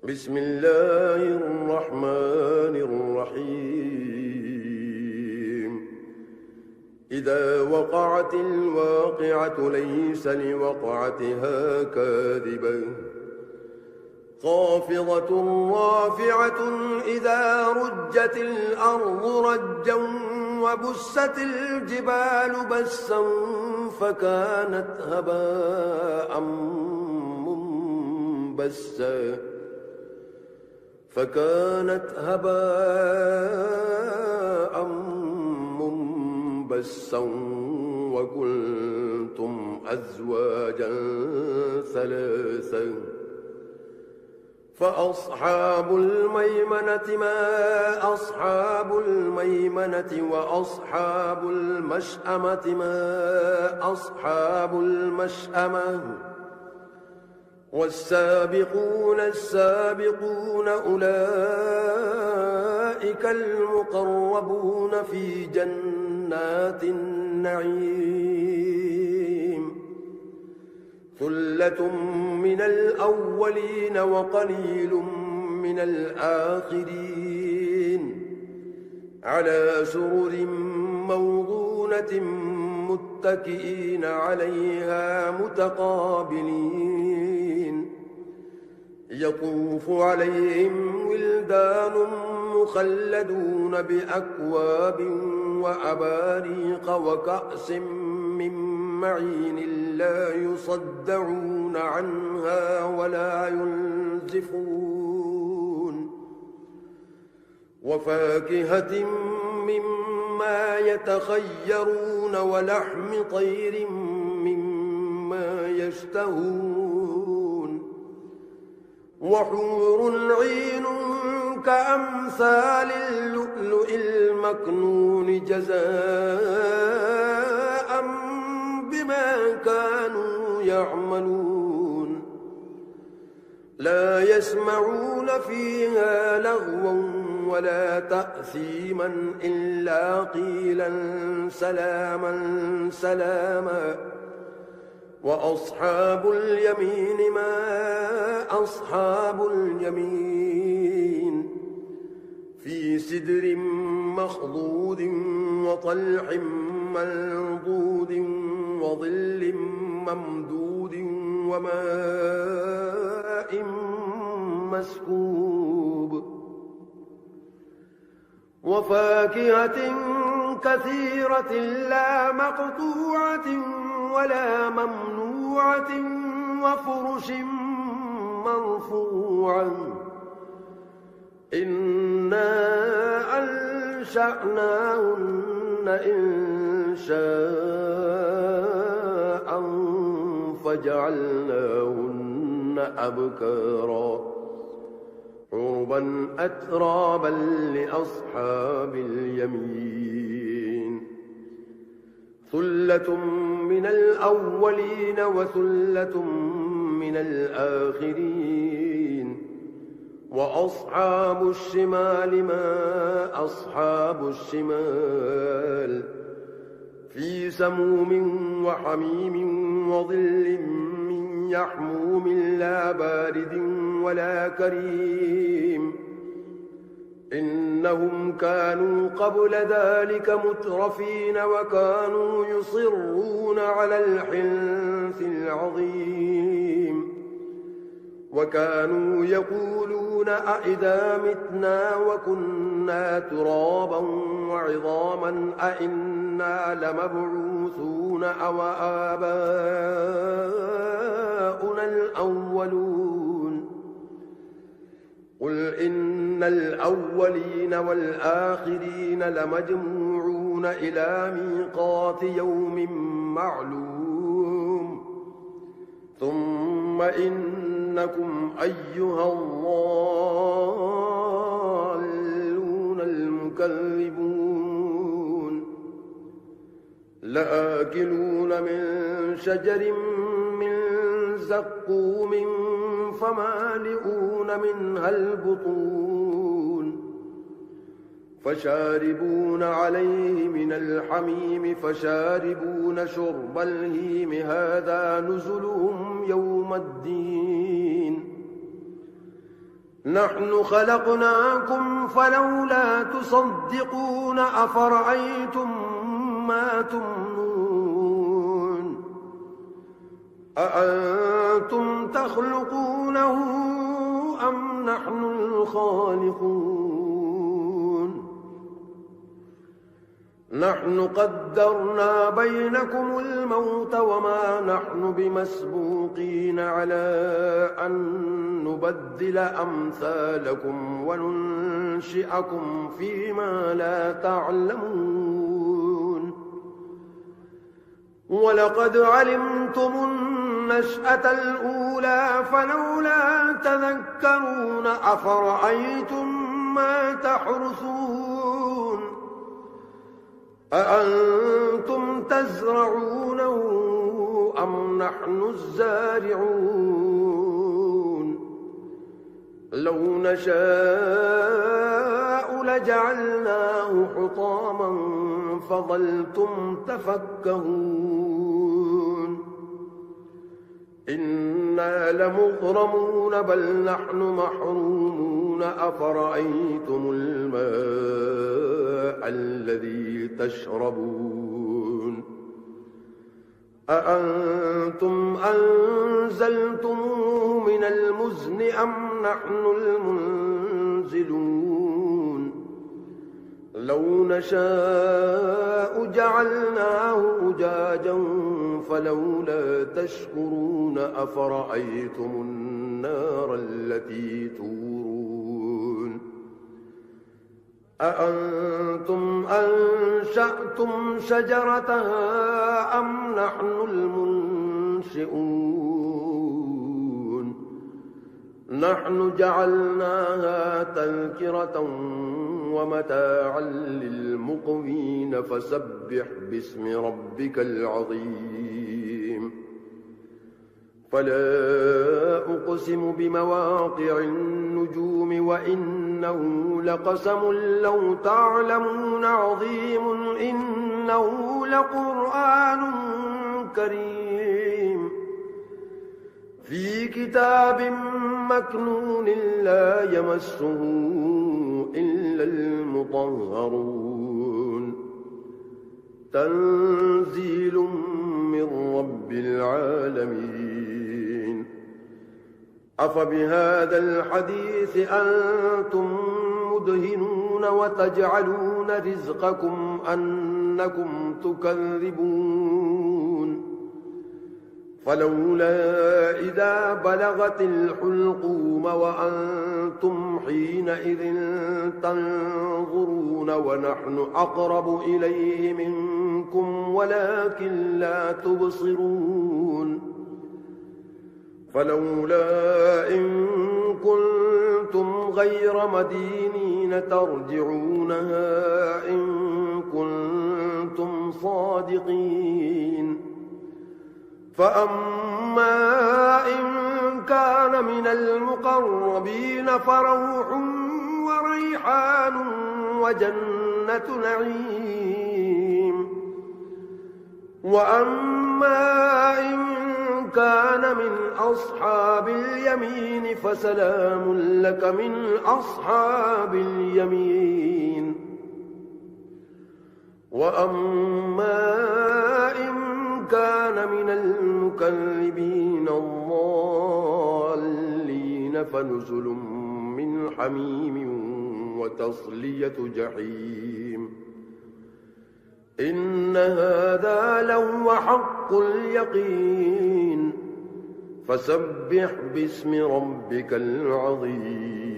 بسم الله الرحمن الرحيم إذا وقعت الواقعة ليس لوقعتها كاذبة خافضة رافعة إذا رجت الأرض رجا وبست الجبال بسا فكانت هباء منبسا وكنتم أزواجا ثلاثا فأصحاب الميمنة ما أصحاب الميمنة وأصحاب المشأمة ما أصحاب المشأمة والسابقون السابقون أولئك المقربون في جنات النعيم ثلة من الأولين وقليل من الآخرين على سرر موضونة متكئين عليها متقابلين يطوف عليهم ولدان مخلدون بأكواب وأباريق وكأس من معين لا يصدعون عنها ولا ينزفون وفاكهة مما يتخيرون ولحم طير مما يشتهون وحور عين كأمثال اللؤلؤ المكنون جزاء بما كانوا يعملون لا يسمعون فيها لغوا ولا تأثيما إلا قيلا سلاما سلاما وأصحاب اليمين ما أصحاب اليمين في سدر مخضود وطلح منضود وظل ممدود وماء مسكوب وفاكهة كثيرة لا مقطوعة ولا ممنوعة وفرش مرفوعة إنا أنشأناهن إنشاء فجعلناهن أبكارا عربا أترابا لأصحاب اليمين ثلة من الأولين وثلة من الآخرين وأصحاب الشمال ما أصحاب الشمال في سموم وحميم وظل من يحموم لا بارد ولا كريم إنهم كانوا قبل ذلك مترفين وكانوا يصرون على الحنث العظيم وكانوا يقولون أئذا متنا وكنا ترابا وعظاما أئنا لمبعوثون أو آباؤنا الأولون قل إن الأولين والآخرين لمجموعون إلى ميقات يوم معلوم ثم إنكم أيها الضالون المكذبون لآكلون من شجر من زقوم فمالئون منها البطون فشاربون عليه من الحميم فشاربون شرب الهيم هذا نزلهم يوم الدين نحن خلقناكم فلولا تصدقون أفرأيتم ما تمنون أأنتم تخلقونه أم نحن الخالقون نحن قدرنا بينكم الموت وما نحن بمسبوقين على أن نبدل أمثالكم وننشئكم فيما لا تعلمون ولقد علمتم النشأة الأولى فلولا تذكرون أفرأيتم ما تحرثون أأنتم تزرعونه أم نحن الزارعون لو نشاء لجعلناه حطاما فظلتم تفكهون إنا لمغرمون بل نحن محرومون أفرأيتم الماء الذي تشربون أأنتم أنزلتموه من المزن أم نحن المنزلون لو نشاء جعلناه أجاجا فلولا تشكرون أفرأيتم النار التي تورون أأنتم أنشأتم شجرتها أم نحن المنشئون نحن جعلناها تذكرة ومتاعا للمقوين فسبح باسم ربك العظيم فلا أقسم بمواقع النجوم وإنه لقسم لو تعلمون عظيم إنه لقرآن كريم في كتاب مكنون لا يمسه إلا المطهرون تنزيل من رب العالمين أفبهذا الحديث أنتم مدهنون وتجعلون رزقكم أنكم تكذبون فلولا إذا بلغت الحلقوم وأنتم حينئذ تنظرون ونحن أقرب إليه منكم ولكن لا تبصرون فلولا إن كنتم غير مدينين ترجعونها إن كنتم صادقين فأما إن كان من المقربين فروح وريحان وجنة نعيم وأما إن كان من أصحاب اليمين فسلام لك من أصحاب اليمين وأما إن كان من المكذبين الضالين فنزل من حميم وتصلية جحيم إن هذا لهو حق اليقين فسبح باسم ربك العظيم